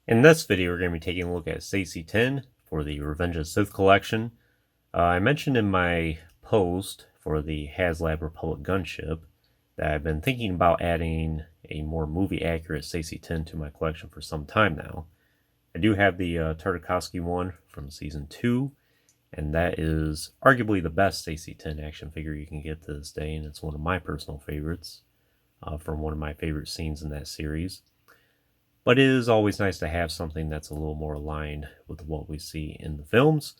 In this video, we're going to be taking a look at Saesee Tiin for the Revenge of the Sith collection. I mentioned in my post for the HasLab Republic gunship that I've been thinking about adding a more movie-accurate Saesee Tiin to my collection for some time now. I do have the Tartakovsky one from Season 2, and that is arguably the best Saesee Tiin action figure you can get to this day, and it's one of my personal favorites from one of my favorite scenes in that series. But it is always nice to have something that's a little more aligned with what we see in the films.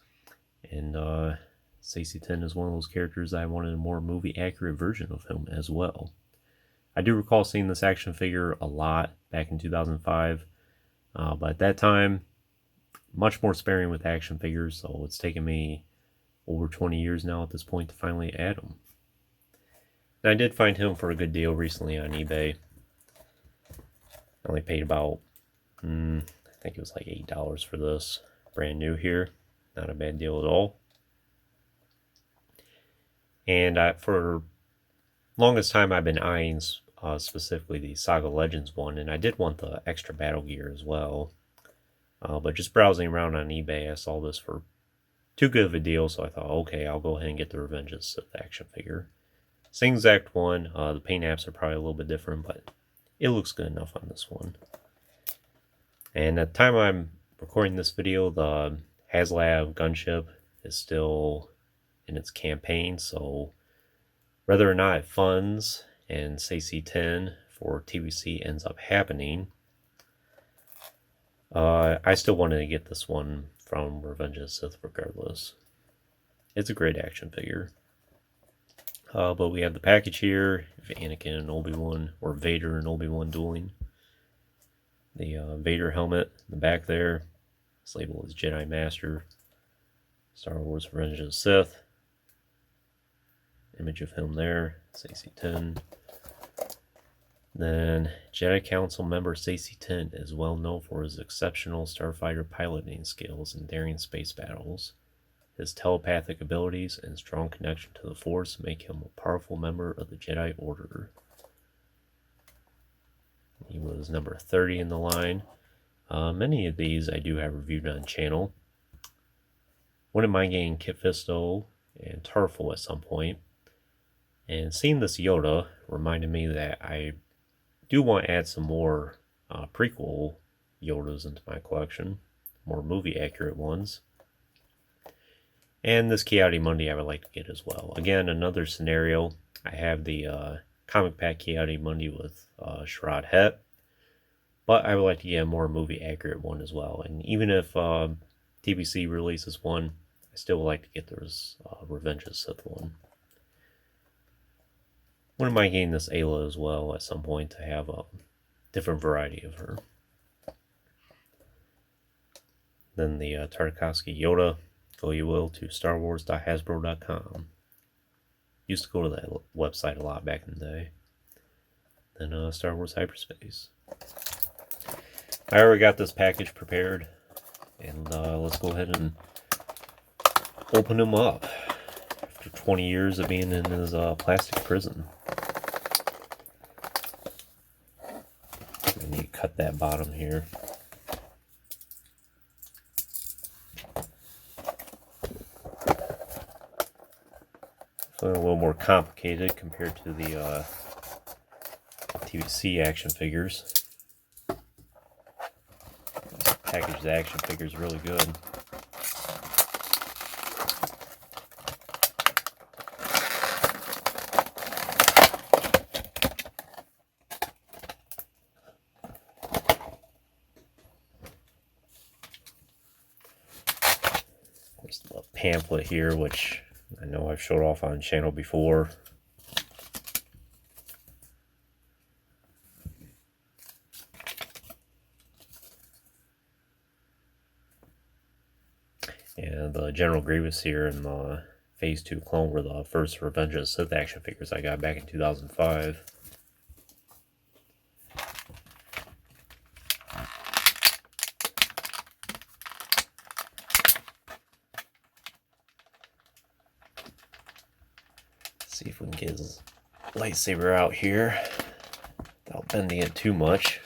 And Saesee Tiin is one of those characters I wanted a more movie-accurate version of him as well. I do recall seeing this action figure a lot back in 2005. But at that time, much more sparing with action figures, so it's taken me over 20 years now at this point to finally add him. And I did find him for a good deal recently on eBay. I only paid about, I think it was like $8 for this. Brand new here. Not a bad deal at all. And for longest time I've been eyeing specifically the Saga Legends one, and I did want the extra battle gear as well. But just browsing around on eBay, I saw this for too good of a deal, so I thought, okay, I'll go ahead and get the Revenge of the Sith action figure. Same exact one. The paint apps are probably a little bit different, but it looks good enough on this one. And at the time I'm recording this video, the HasLab gunship is still in its campaign, so whether or not it funds and Saesee Tiin for TVC ends up happening, I still wanted to get this one from Revenge of the Sith regardless. It's a great action figure. But we have the package here of Anakin and Obi-Wan, or Vader and Obi-Wan dueling. The Vader helmet in the back there. It's labeled as Jedi Master. Star Wars Revenge of the Sith. Image of him there. Saesee Tiin. Then Jedi Council member Saesee Tiin is well known for his exceptional starfighter piloting skills and daring space battles. His telepathic abilities and strong connection to the Force make him a powerful member of the Jedi Order. He was number 30 in the line. Many of these I do have reviewed on channel. Wouldn't mind getting Kit Fisto and Tarful at some point. And seeing this Yoda reminded me that I do want to add some more prequel Yodas into my collection. More movie-accurate ones. And this Ki-Adi-Mundi I would like to get as well. Again, another scenario. I have the comic pack Ki-Adi-Mundi with Sharad Het. But I would like to get a more movie-accurate one as well. And even if TBC releases one, I still would like to get this Revenge of the Sith one. Wouldn't mind getting this Ayla as well at some point to have a different variety of her. Then the Tartakovsky Yoda. Go you will to starwars.hasbro.com. Used to go to that website a lot back in the day. Then Star Wars Hyperspace. I already got this package prepared. And let's go ahead and open him up. After 20 years of being in his plastic prison. I need to cut that bottom here. A little more complicated compared to the TVC action figures. This package of action figures is really good. There's the pamphlet here, which I know I've showed off on channel before. And the General Grievous here in the Phase 2 clone were the first Revenge of the Sith action figures I got back in 2005. See if we can get his lightsaber out here without bending it too much.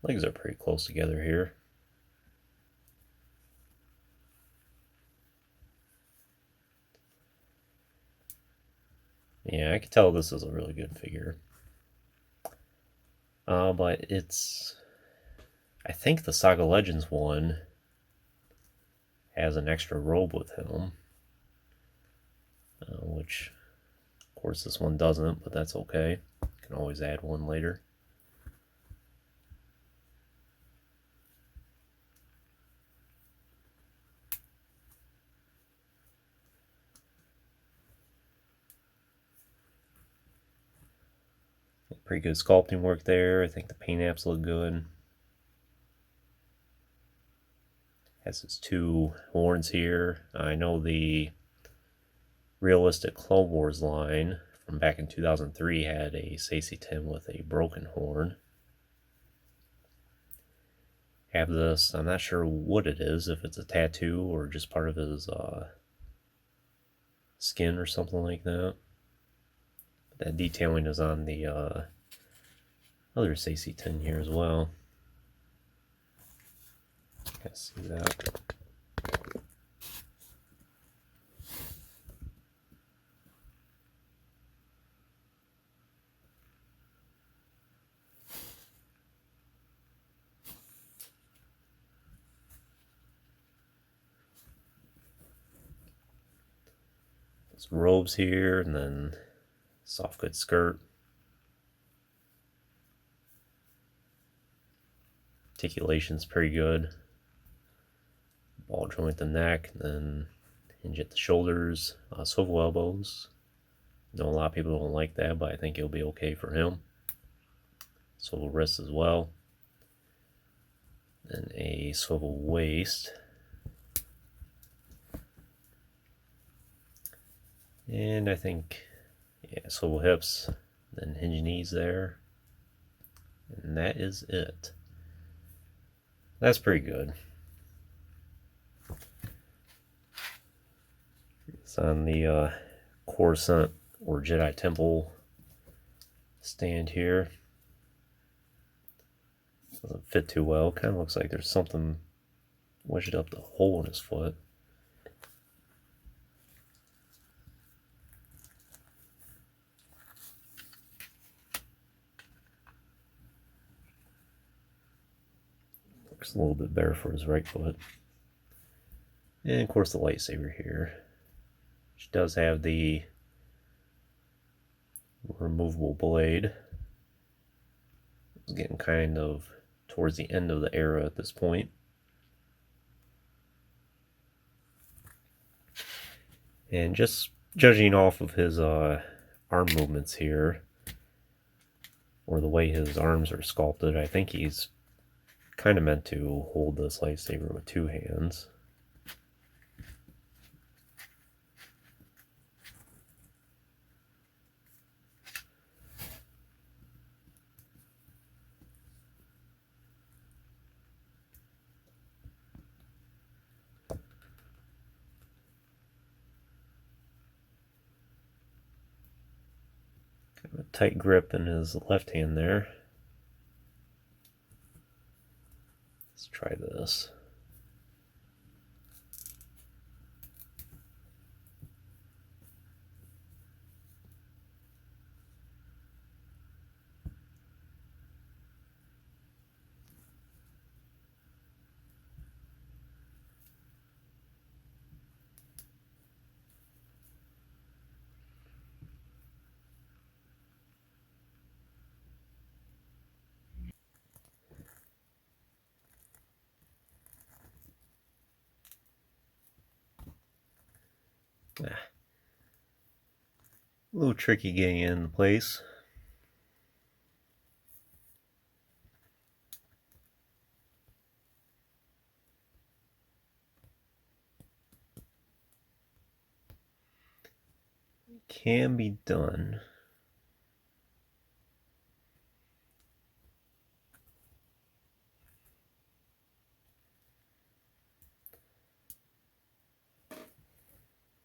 Legs are pretty close together here. Yeah, I can tell this is a really good figure. But it's... I think the Saga Legends one has an extra robe with him. Which, of course, this one doesn't, but that's okay. Can always add one later. Pretty good sculpting work there. I think the paint apps look good. Has his two horns here. I know the realistic Clone Wars line from back in 2003 had a Saesee Tiin with a broken horn. Have this, I'm not sure what it is, if it's a tattoo or just part of his skin or something like that. But that detailing is on the other Saesee Tiin here as well. Can't see that. There's robes here, and then soft good skirt. Articulation's pretty good. Ball joint at the neck, and then hinge at the shoulders. Swivel elbows. I know a lot of people don't like that, but I think it'll be okay for him. Swivel wrists as well. Then a swivel waist. And I think, yeah, swivel hips, then hinge knees there. And that is it. That's pretty good. It's on the Coruscant or Jedi Temple stand here. Doesn't fit too well. Kind of looks like there's something wedged up the hole in his foot. Looks a little bit better for his right foot. And of course the lightsaber here, which does have the removable blade. It's getting kind of towards the end of the era at this point. And just judging off of his arm movements here, or the way his arms are sculpted, I think he's kind of meant to hold this lightsaber with two hands. Kind of a tight grip in his left hand there. Let's try this. A little tricky getting in place. Can be done.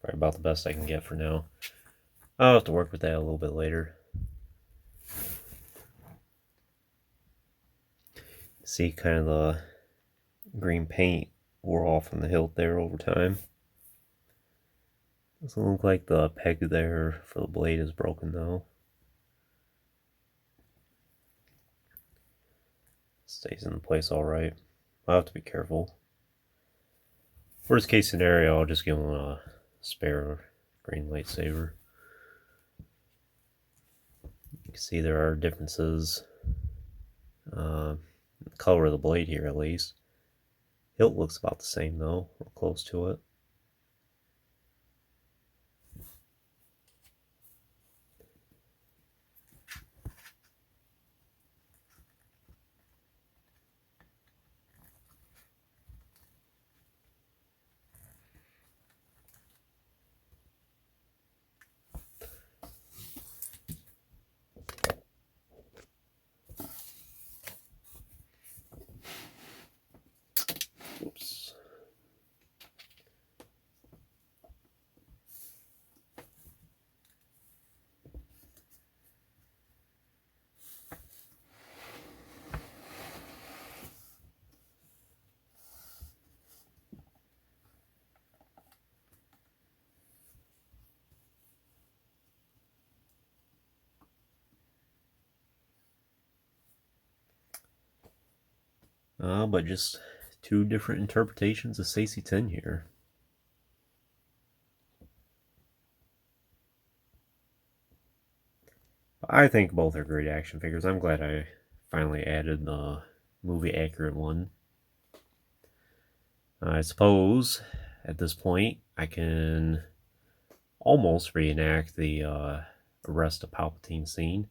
Probably about the best I can get for now. I'll have to work with that a little bit later. See kind of the green paint wore off on the hilt there over time. Doesn't look like the peg there for the blade is broken though. Stays in place alright. I'll have to be careful. Worst case scenario, I'll just give him a spare green lightsaber. You can see there are differences. The color of the blade here at least. Hilt looks about the same though, or close to it. Oops. But just two different interpretations of Saesee Tiin here. I think both are great action figures. I'm glad I finally added the movie accurate one. I suppose at this point I can almost reenact the arrest of Palpatine scene.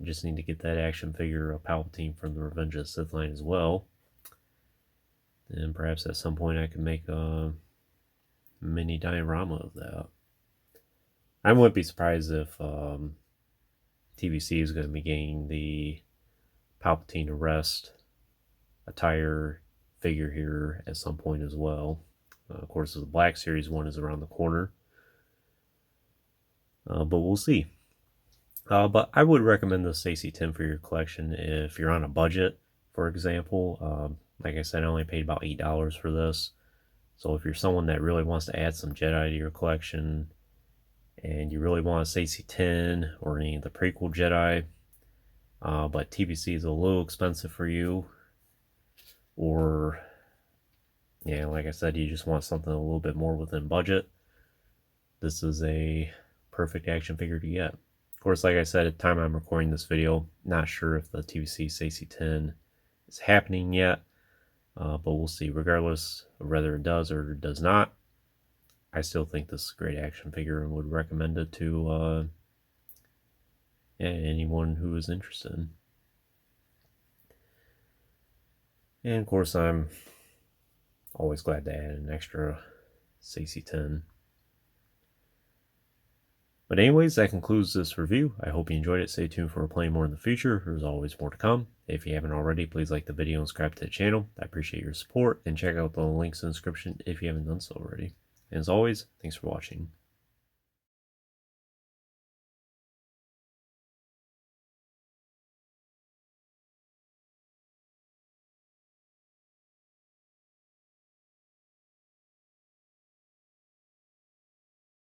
I just need to get that action figure of Palpatine from the Revenge of the Sith line as well. And perhaps at some point I can make a mini diorama of that. I wouldn't be surprised if TBC is going to be getting the Palpatine arrest attire figure here at some point as well. Of course, the Black Series one is around the corner. But we'll see. But I would recommend the Saesee Tiin for your collection if you're on a budget, for example. Like I said, I only paid about $8 for this. So if you're someone that really wants to add some Jedi to your collection, and you really want a Saesee Tiin or any of the prequel Jedi, but TBC is a little expensive for you, or, yeah, like I said, you just want something a little bit more within budget, this is a perfect action figure to get. Of course, like I said, at the time I'm recording this video, not sure if the TBC Saesee Tiin is happening yet, but we'll see. Regardless of whether it does or does not, I still think this is a great action figure and would recommend it to anyone who is interested. And of course, I'm always glad to add an extra Saesee Tiin. But anyways, that concludes this review. I hope you enjoyed it. Stay tuned for playing more in the future. There's always more to come. If you haven't already, please like the video and subscribe to the channel. I appreciate your support, and check out the links in the description if you haven't done so already. And as always, thanks for watching.